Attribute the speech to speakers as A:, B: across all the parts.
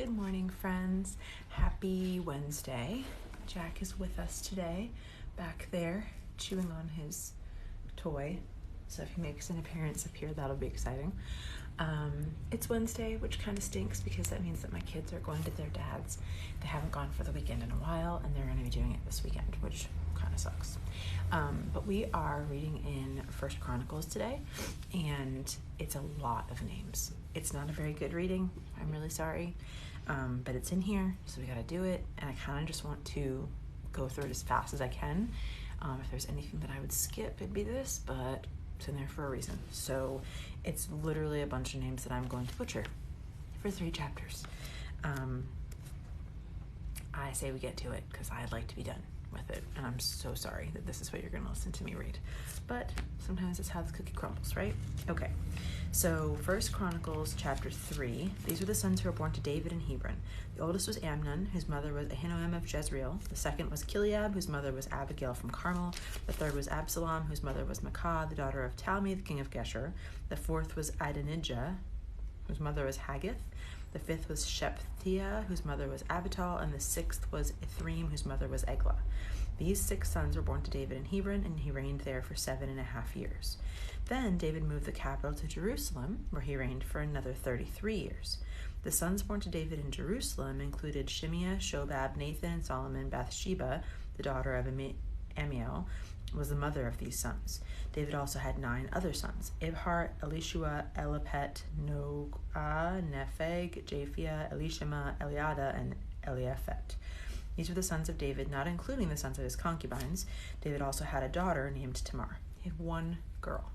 A: Good morning, friends. Happy Wednesday. Jack is with us today, back there, chewing on his toy. So if he makes an appearance up here, that'll be exciting. It's Wednesday, which kind of stinks because that means that my kids are going to their dad's. They haven't gone for the weekend in a while, and they're going to be doing it this weekend, which kind of sucks. But we are reading in First Chronicles today, and it's a lot of names. It's not a very good reading. I'm really sorry. But it's in here, so we got to do it, and I kind of just want to go through it as fast as I can. If there's anything that I would skip, it'd be this, but it's in there for a reason. So it's literally a bunch of names that I'm going to butcher for 3 chapters. I say we get to it because I'd like to be done with it, and I'm so sorry that this is what you're going to listen to me read. But sometimes it's how the cookie crumbles, right? Okay, so First Chronicles chapter 3. These were the sons who were born to David in Hebron. The oldest was Amnon, whose mother was Ahinoam of Jezreel. The second was Chileab, whose mother was Abigail from Carmel. The third was Absalom, whose mother was Maacah, the daughter of Talmi, the king of Geshur. The fourth was Adonijah, whose mother was Haggith. The fifth was Shephatiah, whose mother was Abital, and the sixth was Ithream, whose mother was Eglah. These 6 sons were born to David in Hebron, and he reigned there for 7.5 years. Then David moved the capital to Jerusalem, where he reigned for another 33 years. The sons born to David in Jerusalem included Shimeah, Shobab, Nathan, and Solomon. Bathsheba, the daughter of Amiel, was the mother of these sons. David also had 9 other sons: Ibhar, Elishua, Elipet, Noah, Nepheg, Japhia, Elishama, Eliada, and Eliaphet. These were the sons of David, not including the sons of his concubines. David also had a daughter named Tamar. He had 1 girl.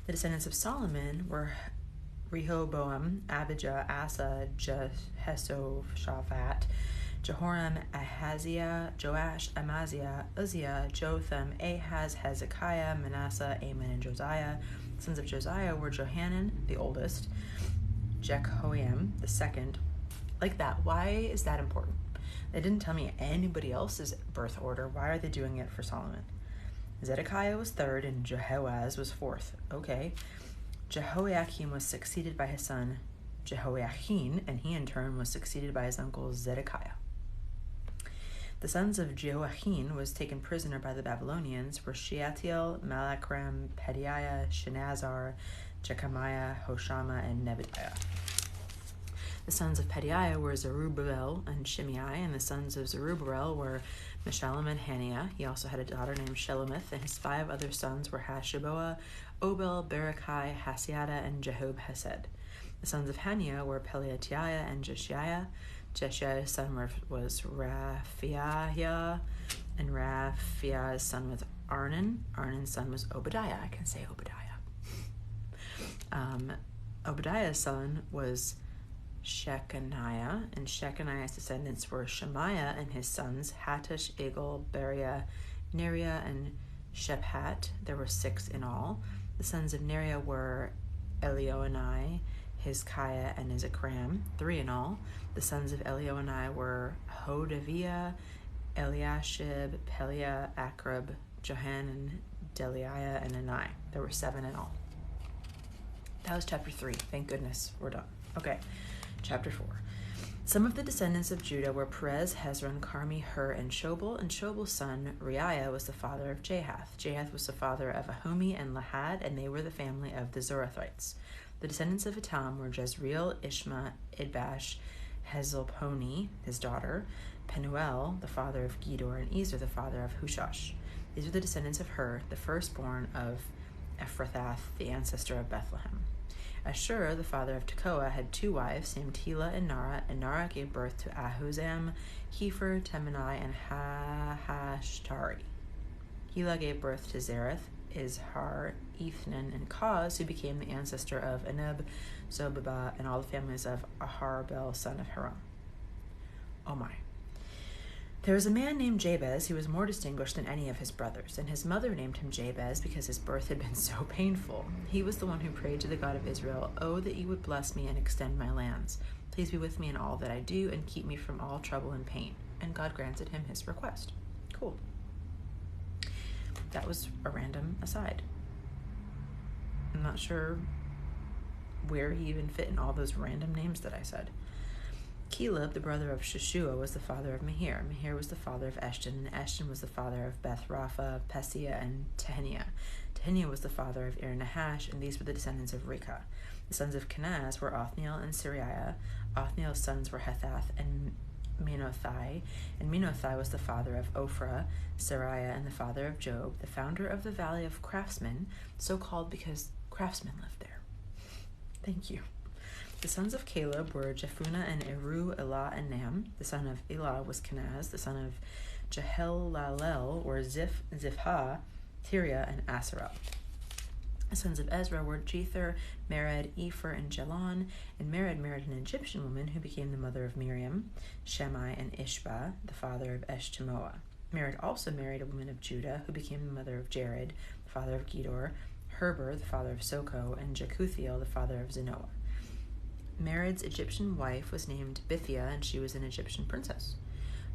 A: The descendants of Solomon were Rehoboam, Abijah, Asa, Jehoshaphat, Jehoram, Ahaziah, Joash, Amaziah, Uzziah, Jotham, Ahaz, Hezekiah, Manasseh, Amon, and Josiah. The sons of Josiah were Johanan, the oldest, Jehoiam, the second. Like that. Why is that important? They didn't tell me anybody else's birth order. Why are they doing it for Solomon? Zedekiah was 3rd, and Jehoaz was 4th. Okay. Jehoiakim was succeeded by his son Jehoiachin, and he in turn was succeeded by his uncle Zedekiah. The sons of Jehoiachin was taken prisoner by the Babylonians were Shealtiel, Malachram, Pedaiah, Shenazar, Jechamiah, Hoshama, and Nebadiah. The sons of Pedaiah were Zerubbabel and Shimei, and the sons of Zerubbabel were Meshullam and Haniah. He also had a daughter named Shelomith, and his 5 other sons were Hashaboah, Obel, Berechiah, Hasiada, and Jehob Hesed. The sons of Haniah were Peliatiah and Jeshiah. Jeshiah's son was Raphiah, and Raphiah's son was Arnan. Arnan's son was Obadiah. I can say Obadiah. Obadiah's son was Shechaniah, and Shechaniah's descendants were Shemaiah and his sons Hattush, Egal, Beriah, Neriah, and Shephat. There were 6 in all. The sons of Neriah were Elioenai, Hizkiah, and Izakram, 3 in all. The sons of Elioenai were Hodaviah, Eliashib, Peliah, Akrab, Johanan, Deliah, and Anai. There were 7 in all. That was chapter 3. Thank goodness we're done. Okay, chapter 4. Some of the descendants of Judah were Perez, Hezron, Carmi, Hur, and Shobal, and Shobal's son Reiah was the father of Jahath. Jahath was the father of Ahomi and Lahad, and they were the family of the Zorathites. The descendants of Etam were Jezreel, Ishma, Idbash, Hezelponi, his daughter, Penuel, the father of Gedor, and Ezer, the father of Hushash. These were the descendants of Hur, the firstborn of Ephrathath, the ancestor of Bethlehem. Ashur, the father of Tekoa, had 2 wives named Hela and Nara gave birth to Ahuzam, Hefer, Temanai, and Hahashtari. Hela gave birth to Zereth, Izhar, Ethnan, and Kaz, who became the ancestor of Anub, Zobaba, and all the families of Aharbel, son of Haram. Oh my. There was a man named Jabez who was more distinguished than any of his brothers, and his mother named him Jabez because his birth had been so painful. He was the one who prayed to the God of Israel, "Oh, that you would bless me and extend my lands. Please be with me in all that I do and keep me from all trouble and pain." And God granted him his request. Cool. That was a random aside. I'm not sure where he even fit in all those random names that I said. Caleb, the brother of Sheshua, was the father of Mehir. Mehir was the father of Eshton, and Eshton was the father of Beth Rapha, Pesia, and Teheniah. Teheniah was the father of Ir-Nahash, and these were the descendants of Rekah. The sons of Kenaz were Othniel and Sariah. Othniel's sons were Hethath and Menothai, and Menothai was the father of Ophrah, Sariah, and the father of Job, the founder of the Valley of Craftsmen, so called because craftsmen lived there. Thank you. The sons of Caleb were Jephunneh and Eru, Elah, and Nam. The son of Elah was Kenaz. The son of Jehelalel were Zipha, Tiria, and Asarel. The sons of Ezra were Jether, Mered, Epher, and Jalon, and Mered married an Egyptian woman who became the mother of Miriam, Shammai, and Ishba, the father of Eshtemoa. Mered also married a woman of Judah who became the mother of Jared, the father of Gedor, Heber, the father of Soko, and Jekuthiel, the father of Zenoah. Mered's Egyptian wife was named Bithia, and she was an Egyptian princess.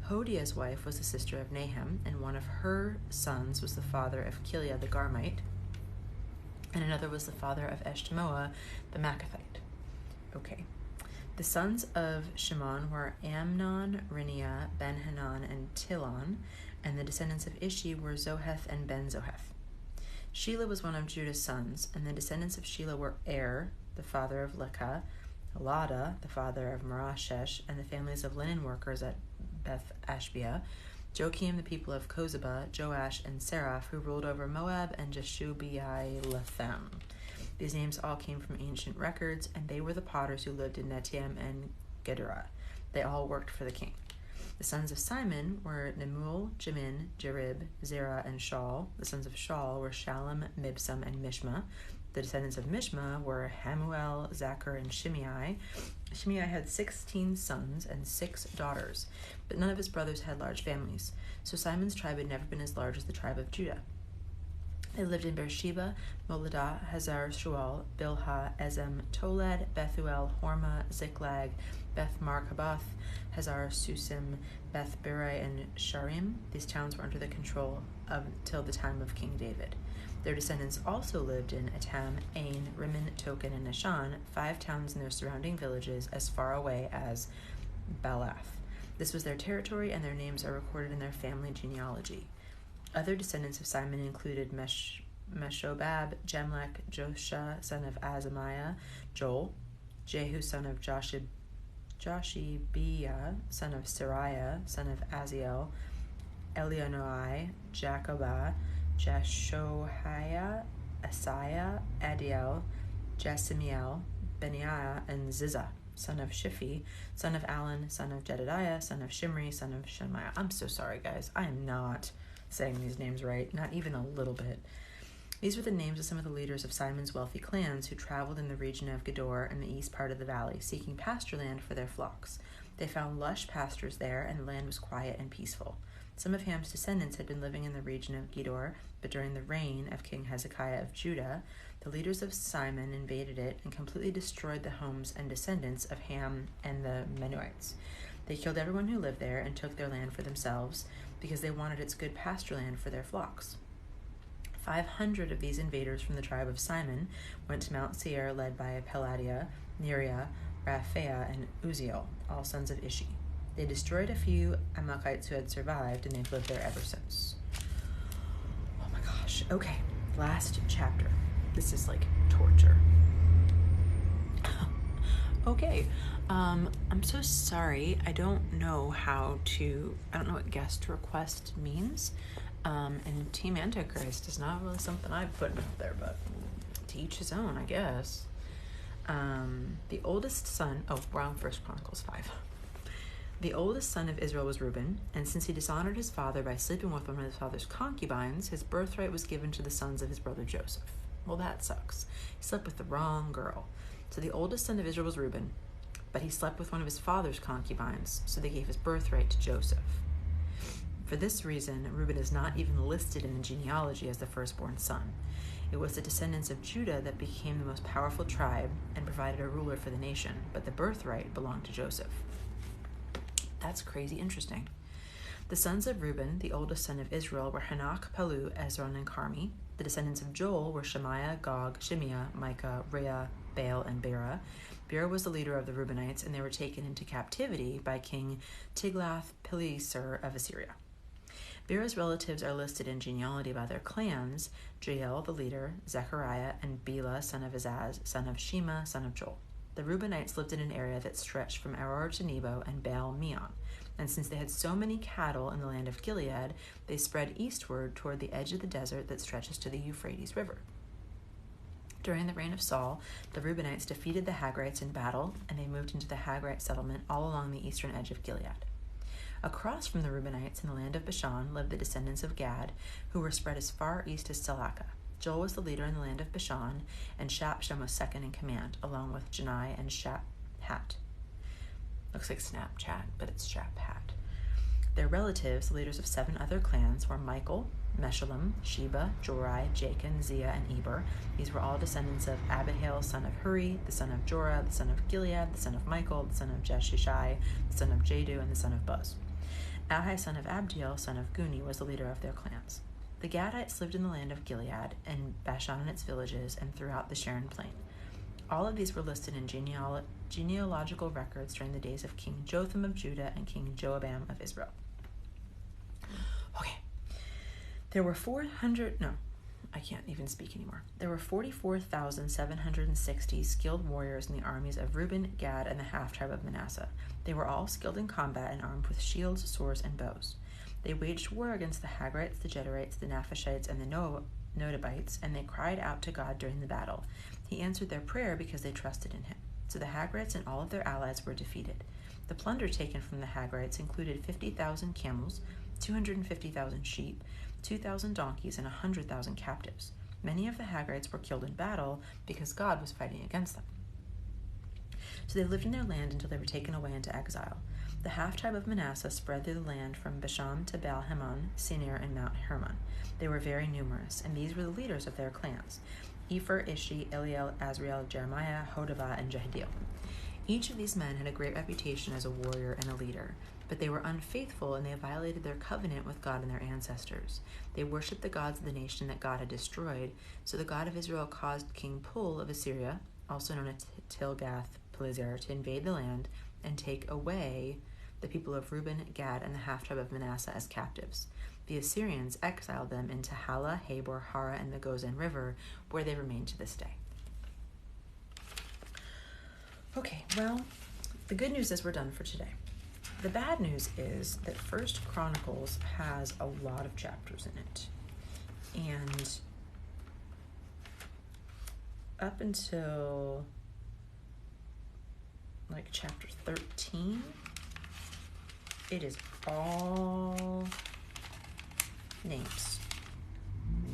A: Hodiah's wife was the sister of Nahum, and one of her sons was the father of Kiliah the Garmite, and another was the father of Eshtemoa the Maacathite. Okay. The sons of Shimon were Amnon, Riniah, Ben-Hanan, and Tilon, and the descendants of Ishi were Zoheth and Ben-Zoheth. Shelah was one of Judah's sons, and the descendants of Shelah were Er, the father of Lekah, Lada, the father of Marashesh, and the families of linen workers at Beth Ashbia, Joachim, the people of Kozeba, Joash, and Seraph, who ruled over Moab, and Jeshubi-Lethem. These names all came from ancient records, and they were the potters who lived in Netaim and Gedera. They all worked for the king. The sons of Simon were Nemuel, Jamin, Jerib, Zerah, and Shaul. The sons of Shaul were Shalom, Mibsam, and Mishma. The descendants of Mishma were Hamuel, Zachar, and Shimei. Shimei had 16 sons and 6 daughters, but none of his brothers had large families, so Simon's tribe had never been as large as the tribe of Judah. They lived in Beersheba, Moladah, Hazar Shual, Bilhah, Ezem, Toled, Bethuel, Hormah, Ziklag, Beth Markaboth, Hazar Susim, Beth Birai, and Sharim. These towns were under the control till the time of King David. Their descendants also lived in Etam, Ain, Rimmon, Token, and Nishan, 5 towns and their surrounding villages as far away as Baalath. This was their territory, and their names are recorded in their family genealogy. Other descendants of Simon included Meshobab, Jemlech, Josha, son of Azamiah, Joel, Jehu, son of Joshibiah, son of Sariah, son of Aziel, Elionoi, Jacobah, Jeshoiah, Asaiah, Adiel, Jesimiel, Beniah, and Ziza, son of Shiphi, son of Alan, son of Jedediah, son of Shimri, son of Shemaiah. I'm so sorry, guys. I am not saying these names right, not even a little bit. These were the names of some of the leaders of Simon's wealthy clans who traveled in the region of Gedor in the east part of the valley, seeking pasture land for their flocks. They found lush pastures there, and the land was quiet and peaceful. Some of Ham's descendants had been living in the region of Gedor, but during the reign of King Hezekiah of Judah, the leaders of Simon invaded it and completely destroyed the homes and descendants of Ham and the Menuhites. They killed everyone who lived there and took their land for themselves because they wanted its good pasture land for their flocks. 500 of these invaders from the tribe of Simon went to Mount Seir, led by Pelatiah, Neriah, Raphaah, and Uzziel, all sons of Ishi. They destroyed a few Amalekites who had survived, and they've lived there ever since. Oh my gosh. Okay, last chapter. This is like torture. Okay, I'm so sorry. I don't know what guest request means. And Team Antichrist is not really something I've put out there, but to each his own, I guess. The oldest son, we're on 1 Chronicles 5. The oldest son of Israel was Reuben, and since he dishonored his father by sleeping with one of his father's concubines, his birthright was given to the sons of his brother Joseph. Well, that sucks. He slept with the wrong girl. So the oldest son of Israel was Reuben, but he slept with one of his father's concubines, so they gave his birthright to Joseph. For this reason, Reuben is not even listed in the genealogy as the firstborn son. It was the descendants of Judah that became the most powerful tribe and provided a ruler for the nation, but the birthright belonged to Joseph. That's crazy interesting. The sons of Reuben, the oldest son of Israel, were Hanok, Palu, Ezron, and Carmi. The descendants of Joel were Shemaiah, Gog, Shimeah, Micah, Reah, Baal, and Bera. Bera was the leader of the Rubinites, and they were taken into captivity by King Tiglath-Pileser of Assyria. Bera's relatives are listed in genealogy by their clans: Jael, the leader, Zechariah, and Bela, son of Azaz, son of Shema, son of Joel. The Reubenites lived in an area that stretched from Aroer to Nebo and Baal-Meon, and since they had so many cattle in the land of Gilead, they spread eastward toward the edge of the desert that stretches to the Euphrates River. During the reign of Saul, the Reubenites defeated the Hagrites in battle, and they moved into the Hagrite settlement all along the eastern edge of Gilead. Across from the Reubenites in the land of Bashan lived the descendants of Gad, who were spread as far east as Salakah. Joel was the leader in the land of Bashan, and Shapshem was second in command, along with Janai and Shaphat. Looks like Snapchat, but it's Shaphat. Their relatives, the leaders of 7 other clans, were Michael, Meshullam, Sheba, Jorai, Jachin, Zia, and Eber. These were all descendants of Abihail, son of Huri, the son of Jorah, the son of Gilead, the son of Michael, the son of Jeshishai, the son of Jadu, and the son of Buz. Ahai, son of Abdiel, son of Guni, was the leader of their clans. The Gadites lived in the land of Gilead, and Bashan and its villages, and throughout the Sharon plain. All of these were listed in genealogical records during the days of King Jotham of Judah and King Joabam of Israel. Okay. There were 44,760 skilled warriors in the armies of Reuben, Gad, and the half-tribe of Manasseh. They were all skilled in combat and armed with shields, swords, and bows. They waged war against the Hagrites, the Jederites, the Naphishites, and the Nodabites, and they cried out to God during the battle. He answered their prayer because they trusted in him. So the Hagrites and all of their allies were defeated. The plunder taken from the Hagrites included 50,000 camels, 250,000 sheep, 2,000 donkeys, and 100,000 captives. Many of the Hagrites were killed in battle because God was fighting against them. So they lived in their land until they were taken away into exile. The half-tribe of Manasseh spread through the land from Bashan to Baal-Hamon, Sinir, and Mount Hermon. They were very numerous, and these were the leaders of their clans: Epher, Ishi, Eliel, Azriel, Jeremiah, Hodavah, and Jehediel. Each of these men had a great reputation as a warrior and a leader, but they were unfaithful, and they violated their covenant with God and their ancestors. They worshipped the gods of the nation that God had destroyed, so the God of Israel caused King Pul of Assyria, also known as Tilgath-Pileser, to invade the land and take away the people of Reuben, Gad, and the half-tribe of Manasseh as captives. The Assyrians exiled them into Hala, Habor, Hara, and the Gozan River, where they remain to this day. Okay, well, the good news is we're done for today. The bad news is that First Chronicles has a lot of chapters in it. And up until like chapter 13, it is all names.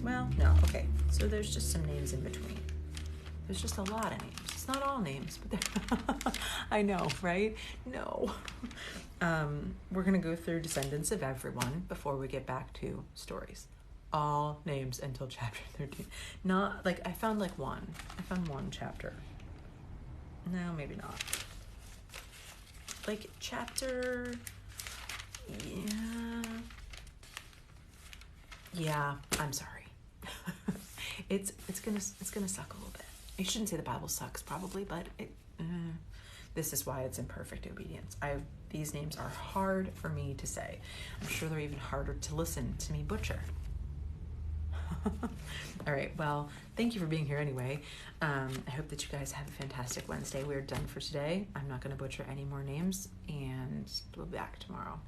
A: Well, no, okay. So there's just some names in between. There's just a lot of names. It's not all names, but I know, right? No. We're going to go through Descendants of everyone before we get back to stories. All names until chapter 13. Not, like, I found one. I found one chapter. No, maybe not. Like, chapter... Yeah, I'm sorry. It's gonna suck a little bit. I shouldn't say the Bible sucks, probably, but this is why it's imperfect obedience. These names are hard for me to say. I'm sure they're even harder to listen to me butcher. All right, well, thank you for being here anyway. I hope that you guys have a fantastic Wednesday. We're done for today. I'm not going to butcher any more names, and we'll be back tomorrow.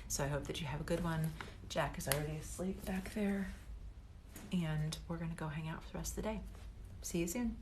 A: So I hope that you have a good one. Jack is already asleep back there, and we're going to go hang out for the rest of the day. See you soon.